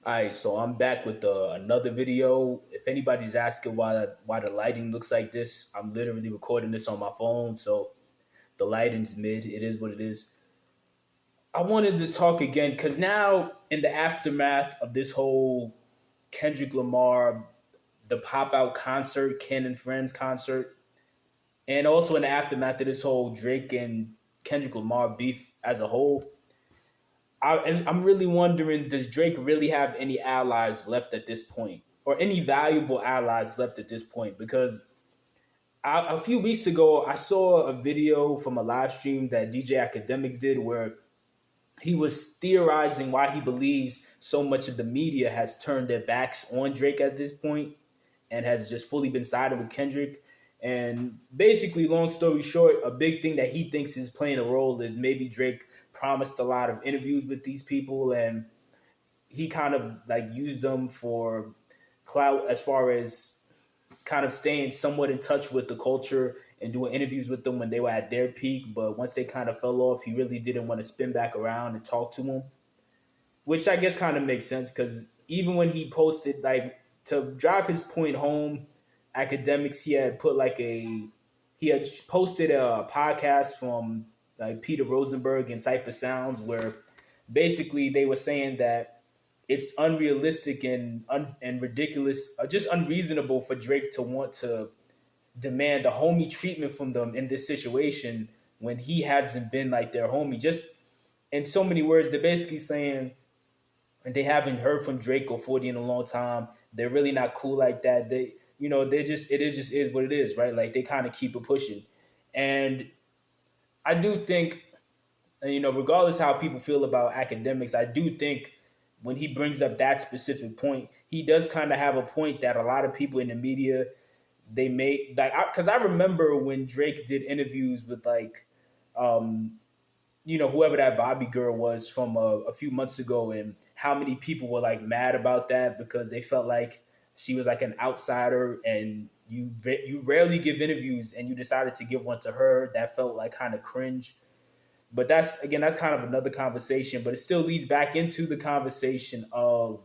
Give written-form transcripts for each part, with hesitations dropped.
All right, so I'm back with another video. If anybody's asking why the lighting looks like this, I'm literally recording this on my phone, so the lighting's mid. It is what it is. I wanted to talk again because now, in the aftermath of this whole Kendrick Lamar, the pop out concert, Ken and Friends concert, and also in the aftermath of this whole Drake and Kendrick Lamar beef as a whole, I'm really wondering, does Drake really have any allies left at this point, or any valuable allies left at this point? Because a few weeks ago, I saw a video from a live stream that DJ Academics did where he was theorizing why he believes so much of the media has turned their backs on Drake at this point and has just fully been siding with Kendrick. And basically, long story short, a big thing that he thinks is playing a role is maybe Drake promised a lot of interviews with these people and he kind of like used them for clout as far as kind of staying somewhat in touch with the culture and doing interviews with them when they were at their peak. But once they kind of fell off, he really didn't want to spin back around and talk to them, which I guess kind of makes sense because even when he posted, like, to drive his point home, Academics, he had posted a podcast from like Peter Rosenberg and Cypher Sounds where basically they were saying that it's unrealistic and ridiculous, just unreasonable for Drake to want to demand a homie treatment from them in this situation when he hasn't been like their homie. Just in so many words, they're basically saying, and they haven't heard from Drake or 40 in a long time. They're really not cool like that. It is what it is, right? Like they kind of keep it pushing. And I do think, regardless how people feel about Academics, I do think when he brings up that specific point, he does kind of have a point that a lot of people in the media, they make, like, because I remember when Drake did interviews with whoever that Bobby girl was from a few months ago, and how many people were like mad about that because they felt like she was like an outsider, and you rarely give interviews, and you decided to give one to her. That felt like kind of cringe. But that's kind of another conversation. But it still leads back into the conversation of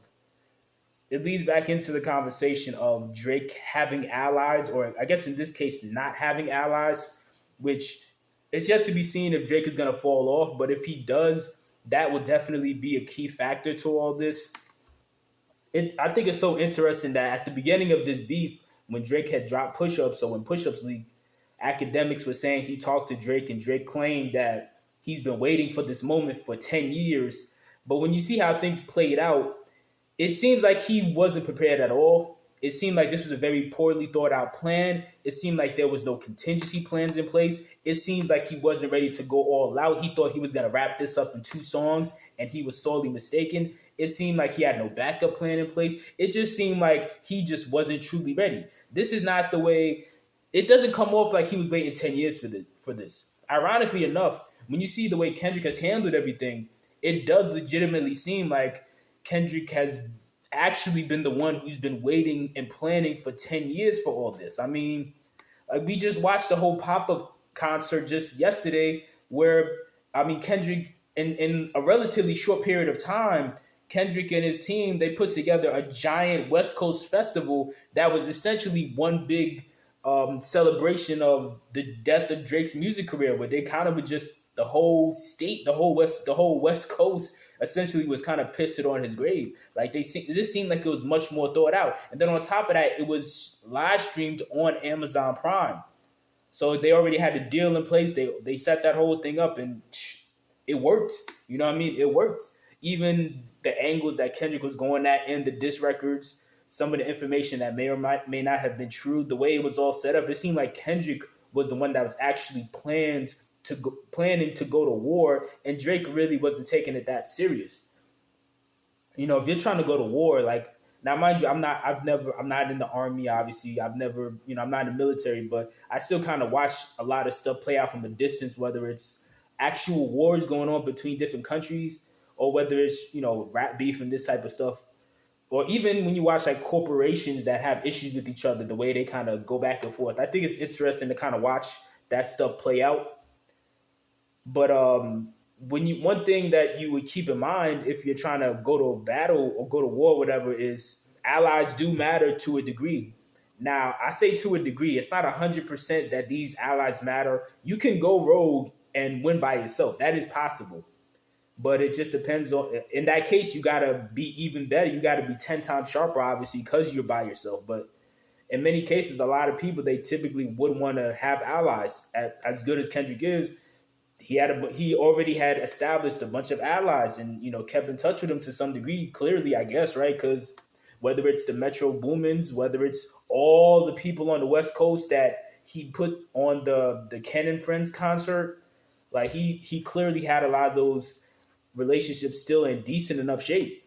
Drake having allies, or I guess in this case, not having allies, which it's yet to be seen if Drake is going to fall off. But if he does, that will definitely be a key factor to all this. I think it's so interesting that at the beginning of this beef, when Drake had dropped Push Up, so when Push Ups leaked, Academics was saying he talked to Drake, and Drake claimed that he's been waiting for this moment for 10 years. But when you see how things played out, it seems like he wasn't prepared at all. It seemed like this was a very poorly thought out plan. It seemed like there was no contingency plans in place. It seems like he wasn't ready to go all out. He thought he was going to wrap this up in 2 songs, and he was sorely mistaken. It seemed like he had no backup plan in place. It just seemed like he just wasn't truly ready. This is not the way. It doesn't come off like he was waiting 10 years for this. Ironically enough, when you see the way Kendrick has handled everything, it does legitimately seem like Kendrick has actually been the one who's been waiting and planning for 10 years for all this. I mean, we just watched the whole pop-up concert just yesterday where, I mean, Kendrick, in a relatively short period of time, Kendrick and his team, they put together a giant West Coast festival that was essentially one big celebration of the death of Drake's music career, where they kind of were just the whole state, the whole West Coast essentially was kind of pissed on his grave. Like this seemed like it was much more thought out. And then on top of that, it was live streamed on Amazon Prime. So they already had a deal in place. They set that whole thing up and it worked. You know what I mean? It worked. Even the angles that Kendrick was going at in the diss records, some of the information that may or may not have been true, the way it was all set up, it seemed like Kendrick was the one that was actually planning to go to war, and Drake really wasn't taking it that serious. If you're trying to go to war, like, now mind you, I'm not in the army, obviously. I'm not in the military, but I still kind of watch a lot of stuff play out from a distance, whether it's actual wars going on between different countries or whether it's, rap beef and this type of stuff. Or even when you watch like corporations that have issues with each other, the way they kind of go back and forth. I think it's interesting to kind of watch that stuff play out. But when you one thing that you would keep in mind if you're trying to go to a battle or go to war, whatever, is allies do matter to a degree. Now, I say to a degree, it's not 100% that these allies matter. You can go rogue and win by yourself. That is possible. But it just depends on, in that case, you got to be even better. You got to be 10 times sharper, obviously, because you're by yourself. But in many cases, a lot of people, they typically would want to have allies. As good as Kendrick is, he already had established a bunch of allies and kept in touch with them to some degree. Clearly, I guess, right? Because whether it's the Metro Boomins, whether it's all the people on the West Coast that he put on the Ken and Friends concert, like he clearly had a lot of those relationships still in decent enough shape.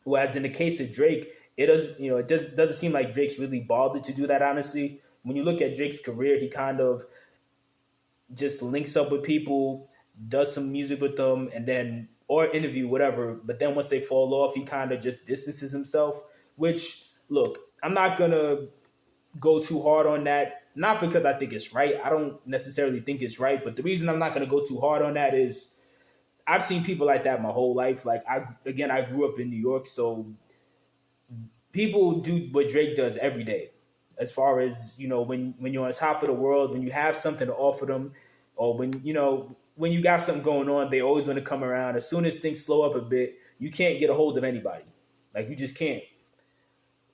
Whereas in the case of Drake, it doesn't seem like Drake's really bothered to do that. Honestly, when you look at Drake's career, he kind of just links up with people, does some music with them, and then or interview whatever. But then once they fall off, he kind of just distances himself. Which, look, I'm not gonna go too hard on that. Not because I think it's right. I don't necessarily think it's right. But the reason I'm not gonna go too hard on that is I've seen people like that my whole life. Like I grew up in New York, so people do what Drake does every day. As far as when you're on top of the world, when you have something to offer them, or when you got something going on, they always want to come around. As soon as things slow up a bit, you can't get a hold of anybody. Like you just can't.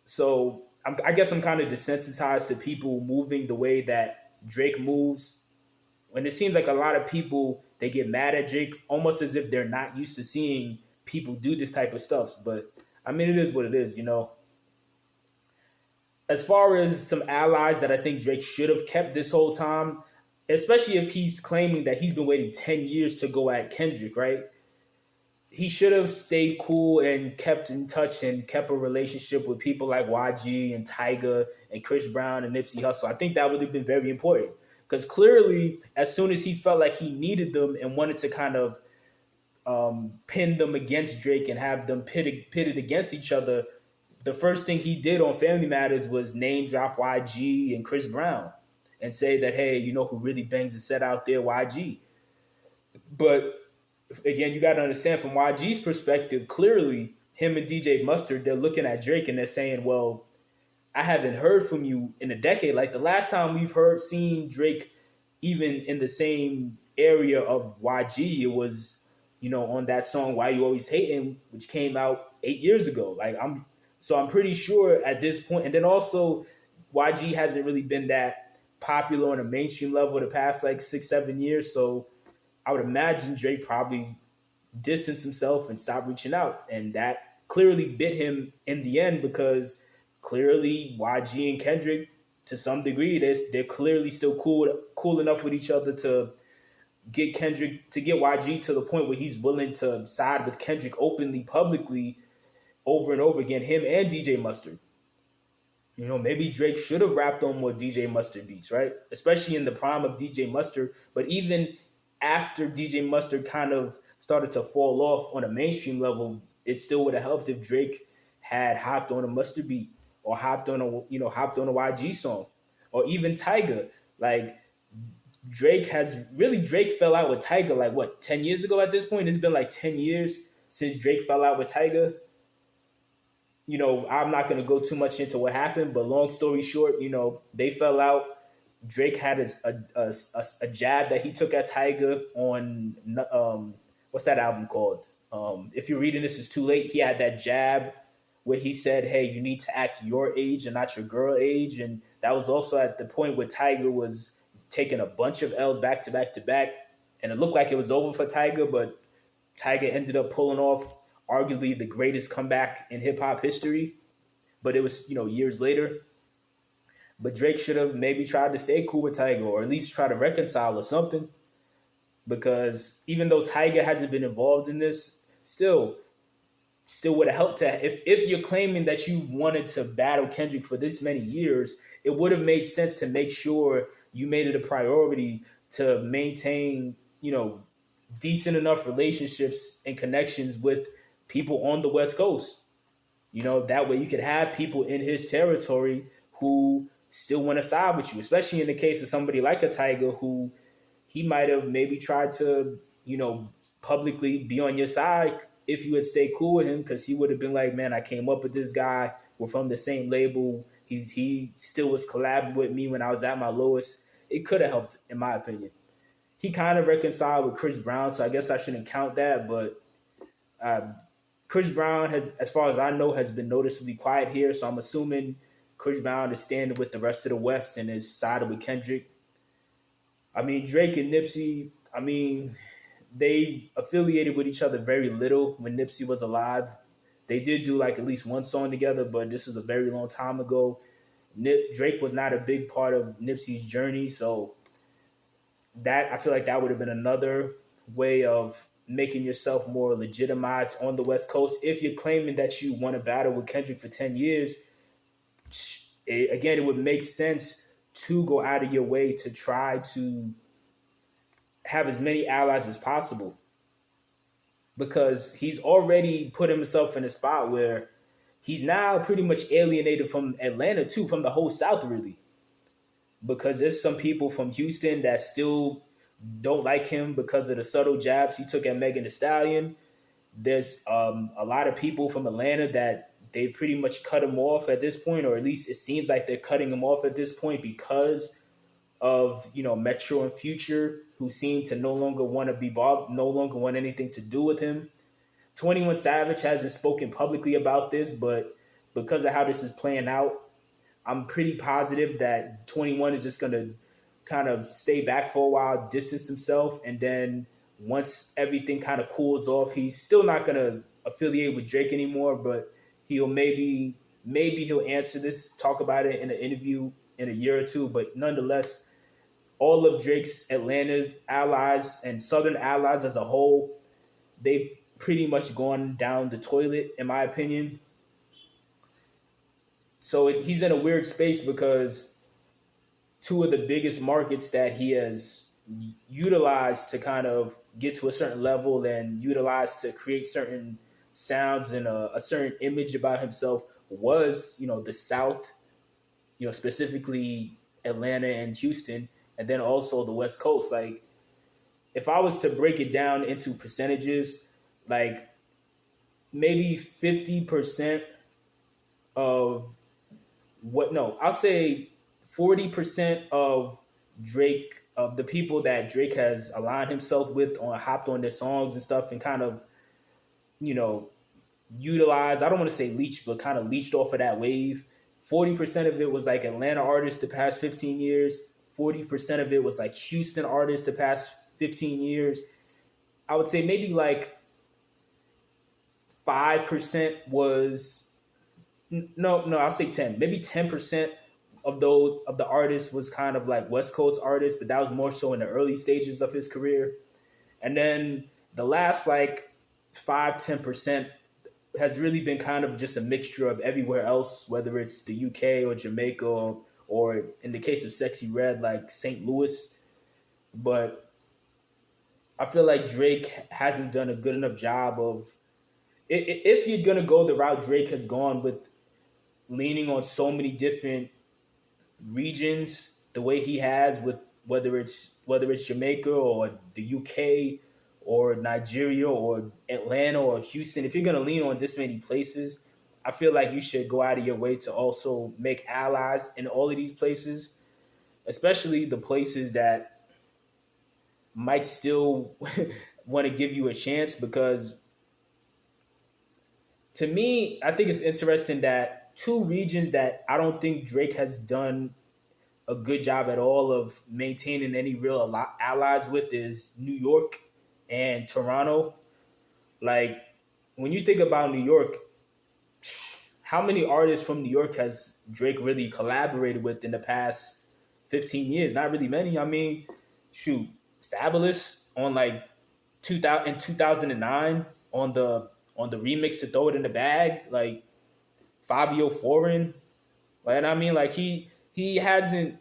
So I guess I'm kind of desensitized to people moving the way that Drake moves. When it seems like a lot of people they get mad at Drake, almost as if they're not used to seeing people do this type of stuff. But I mean, it is what it is. As far as some allies that I think Drake should have kept this whole time, especially if he's claiming that he's been waiting 10 years to go at Kendrick, right? He should have stayed cool and kept in touch and kept a relationship with people like YG and Tyga and Chris Brown and Nipsey Hussle. I think that would have been very important because clearly, as soon as he felt like he needed them and wanted to kind of pin them against Drake and have them pitted against each other, the first thing he did on Family Matters was name drop YG and Chris Brown and say that, hey, you know who really bangs the set out there, YG. But again, you got to understand from YG's perspective, clearly him and DJ Mustard, they're looking at Drake and they're saying, well, I haven't heard from you in a decade. Like the last time we've seen Drake even in the same area of YG, it was, on that song, Why You Always Hating, which came out 8 years ago. So I'm pretty sure at this point, and then also YG hasn't really been that popular on a mainstream level the past like 6-7 years. So I would imagine Drake probably distanced himself and stopped reaching out. And that clearly bit him in the end because clearly YG and Kendrick, to some degree, they're clearly still cool enough with each other to get YG to the point where he's willing to side with Kendrick openly, publicly, over and over again, him and DJ Mustard. Maybe Drake should have rapped on more DJ Mustard beats, right? Especially in the prime of DJ Mustard. But even after DJ Mustard kind of started to fall off on a mainstream level, it still would have helped if Drake had hopped on a Mustard beat or hopped on a YG song, or even Tyga. Like Drake fell out with Tyga like what 10 years ago at this point. It's been like 10 years since Drake fell out with Tyga. I'm not going to go too much into what happened, but long story short, they fell out. Drake had a jab that he took at Tyga on, what's that album called? If you're reading this, it's too late. He had that jab where he said, hey, you need to act your age and not your girl age. And that was also at the point where Tyga was taking a bunch of L's back to back to back. And it looked like it was over for Tyga, but Tyga ended up pulling off arguably the greatest comeback in hip hop history, but it was, years later. But Drake should have maybe tried to stay cool with Tyga or at least try to reconcile or something. Because even though Tyga hasn't been involved in this, still would have helped to, if you're claiming that you wanted to battle Kendrick for this many years, it would have made sense to make sure you made it a priority to maintain, decent enough relationships and connections with people on the West Coast. That way you could have people in his territory who still want to side with you, especially in the case of somebody like a Tyga who he might have maybe tried to, publicly be on your side if you would stay cool with him, because he would have been like, man, I came up with this guy. We're from the same label. He still was collabing with me when I was at my lowest. It could have helped, in my opinion. He kind of reconciled with Chris Brown, so I guess I shouldn't count that. But uh, Chris Brown has, as far as I know, has been noticeably quiet here. So I'm assuming Chris Brown is standing with the rest of the West and is sided with Kendrick. I mean, Drake and Nipsey, I mean, they affiliated with each other very little when Nipsey was alive. They did do like at least one song together, but this was a very long time ago. Drake was not a big part of Nipsey's journey, so that I feel like that would have been another way of making yourself more legitimized on the West Coast. If you're claiming that you won a battle with Kendrick for 10 years, again, it would make sense to go out of your way to try to have as many allies as possible, because he's already put himself in a spot where he's now pretty much alienated from Atlanta too, from the whole South really, because there's some people from Houston that still don't like him because of the subtle jabs he took at Megan Thee Stallion. There's a lot of people from Atlanta that they pretty much cut him off at this point, or at least it seems like they're cutting him off at this point because of, you know, Metro and Future, who seem to no longer want to be Bob, no longer want anything to do with him. 21 Savage hasn't spoken publicly about this, but because of how this is playing out, I'm pretty positive that 21 is just going to kind of stay back for a while, distance himself, and then once everything kind of cools off, he's still not going to affiliate with Drake anymore, but he'll maybe he'll answer this, talk about it in an interview in a year or two. But nonetheless, all of Drake's Atlanta allies and Southern allies as a whole, they've pretty much gone down the toilet, in my opinion. So he's in a weird space because two of the biggest markets that he has utilized to kind of get to a certain level and utilized to create certain sounds and a certain image about himself was, you know, the South, you know, specifically Atlanta and Houston, and then also the West Coast. Like, if I was to break it down into percentages, like maybe 50% of I'll say 40% of Drake, of the people that Drake has aligned himself with, hopped on their songs and stuff and kind of, you know, utilized, I don't want to say leached, but kind of leached off of that wave. 40% of it was like Atlanta artists the past 15 years. 40% of it was like Houston artists the past 15 years. I would say maybe like 5% was, no, I'll say 10. Maybe 10% of the artists was kind of like West Coast artists, but that was more so in the early stages of his career. And then the last like 5-10% has really been kind of just a mixture of everywhere else, whether it's the UK or Jamaica or in the case of Sexy Red, like St. Louis. But I feel like Drake hasn't done a good enough job of, if you're going to go the route Drake has gone with, leaning on so many different regions the way he has, with whether it's Jamaica or the UK or Nigeria or Atlanta or Houston, if you're going to lean on this many places, I feel like you should go out of your way to also make allies in all of these places, especially the places that might still want to give you a chance. Because to me, I think it's interesting that two regions that I don't think Drake has done a good job at all of maintaining any real allies with is New York and Toronto. Like, when you think about New York, how many artists from New York has Drake really collaborated with in the past 15 years? Not really many. I mean, shoot, Fabulous on like 2009 on the remix to Throw It in the Bag, like Fabio Foreign. And I mean, like, he hasn't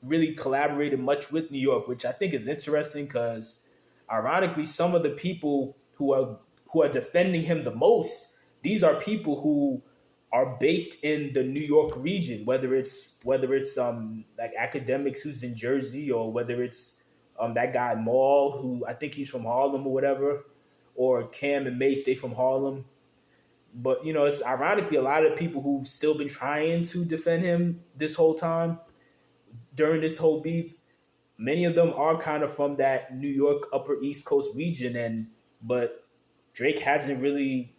really collaborated much with New York, which I think is interesting because ironically, some of the people who are defending him the most, these are people who are based in the New York region, whether it's like academics who's in Jersey, or whether it's that guy Maul, who I think he's from Harlem or whatever, or Cam and Mace, they from Harlem. But it's ironically a lot of people who've still been trying to defend him this whole time during this whole beef. Many of them are kind of from that New York Upper East Coast region, but Drake hasn't really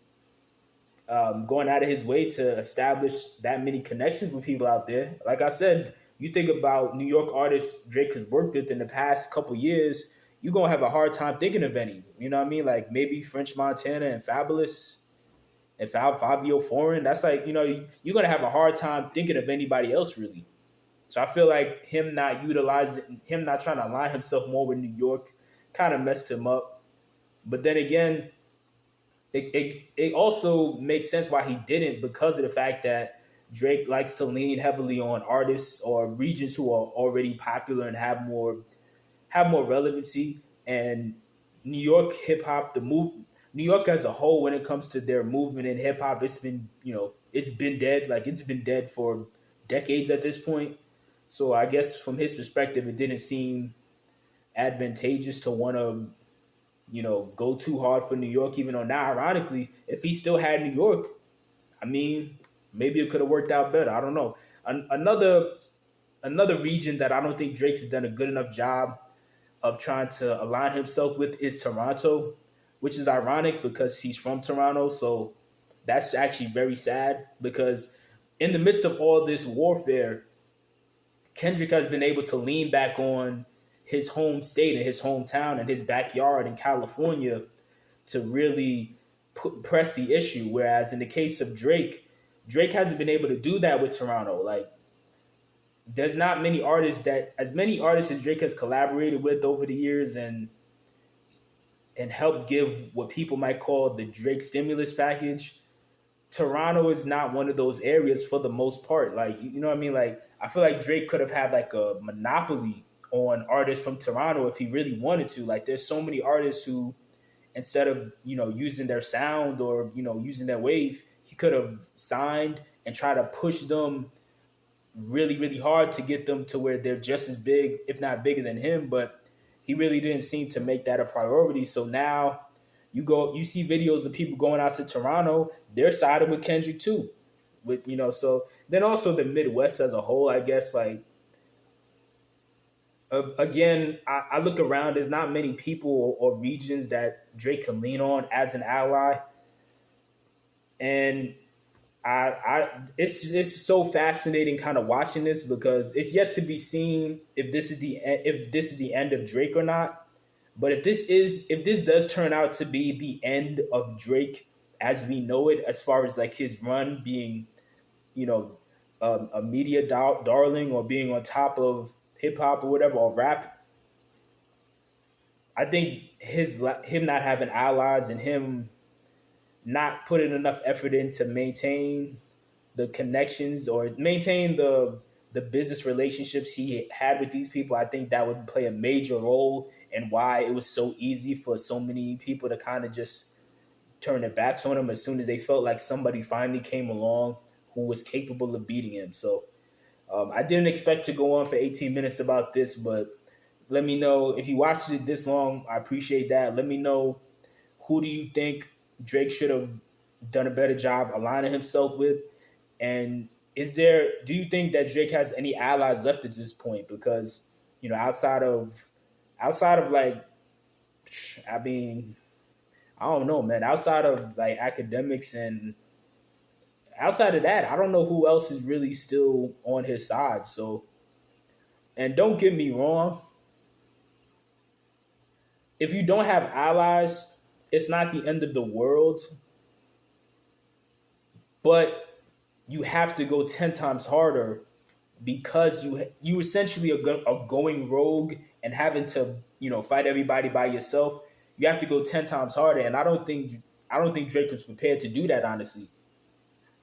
going out of his way to establish that many connections with people out there. Like I said, you think about New York artists Drake has worked with in the past couple years, you're gonna have a hard time thinking of any. You know what I mean? Like maybe French Montana and Fabulous and Fabio Foreign. That's like you're gonna have a hard time thinking of anybody else really. So I feel like him not trying to align himself more with New York, kind of messed him up. But then again, it also makes sense why he didn't, because of the fact that Drake likes to lean heavily on artists or regions who are already popular and have more relevancy. And New York hip hop, New York as a whole, when it comes to their movement in hip hop, it's been dead. Like it's been dead for decades at this point. So I guess from his perspective, it didn't seem advantageous to want to go too hard for New York, even though now, ironically, if he still had New York, I mean, maybe it could have worked out better. I don't know. Another region that I don't think Drake's has done a good enough job of trying to align himself with is Toronto, which is ironic because he's from Toronto. So that's actually very sad because in the midst of all this warfare, Kendrick has been able to lean back on his home state and his hometown and his backyard in California to really press the issue. Whereas in the case of Drake, Drake hasn't been able to do that with Toronto. Like, there's not many artists as many artists as Drake has collaborated with over the years and helped give what people might call the Drake stimulus package. Toronto is not one of those areas for the most part. Like, you know what I mean? Like, I feel like Drake could have had like a monopoly on artists from Toronto if he really wanted to. Like, there's so many artists who, instead of using their sound or using their wave, he could have signed and try to push them really, really hard to get them to where they're just as big, if not bigger than him. But he really didn't seem to make that a priority. So now you see videos of people going out to Toronto, they're siding with Kendrick too. So then also the Midwest as a whole, I guess, like, again, I look around, there's not many people or regions that Drake can lean on as an ally. And it's so fascinating kind of watching this because it's yet to be seen if this is the end of Drake or not. But if this does turn out to be the end of Drake as we know it, as far as like his run being, a media darling or being on top of hip hop or whatever, or rap, I think him not having allies and him not putting enough effort in to maintain the connections or maintain the business relationships he had with these people, I think that would play a major role in why it was so easy for so many people to kind of just turn their backs on him as soon as they felt like somebody finally came along who was capable of beating him. So I didn't expect to go on for 18 minutes about this, but let me know if you watched it this long. I appreciate that. Let me know, who do you think Drake should have done a better job aligning himself with? And do you think that Drake has any allies left at this point? Because, outside of like, I mean, I don't know, man. Outside of like academics and outside of that, I don't know who else is really still on his side. So, and don't get me wrong, if you don't have allies, it's not the end of the world, but you have to go 10 times harder because you essentially are going rogue and having to fight everybody by yourself. You have to go 10 times harder, and I don't think Drake was prepared to do that. Honestly,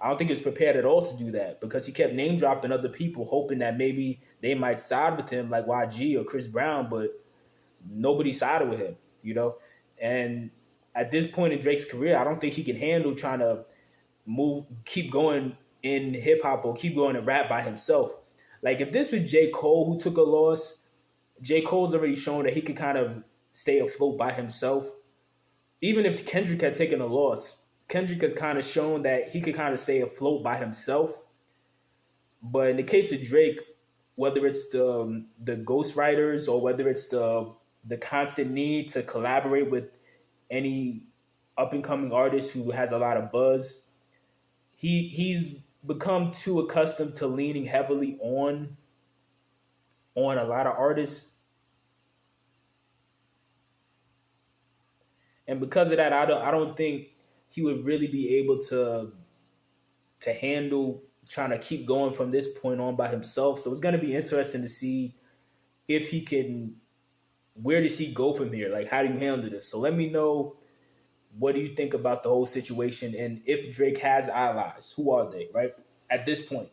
I don't think he was prepared at all to do that because he kept name dropping other people, hoping that maybe they might side with him, like YG or Chris Brown, but nobody sided with him. And at this point in Drake's career, I don't think he can handle trying to keep going in hip hop or keep going in rap by himself. Like, if this was J. Cole who took a loss, J. Cole's already shown that he can kind of stay afloat by himself. Even if Kendrick had taken a loss, Kendrick has kind of shown that he could kind of stay afloat by himself. But in the case of Drake, whether it's the ghostwriters or whether it's the constant need to collaborate with any up and coming artist who has a lot of buzz, he's become too accustomed to leaning heavily on a lot of artists, and because of that, I don't think he would really be able to handle trying to keep going from this point on by himself. So it's going to be interesting to see if he can. Where does he go from here? Like, how do you handle this? So let me know, what do you think about the whole situation, and if Drake has allies, who are they? Right at this point.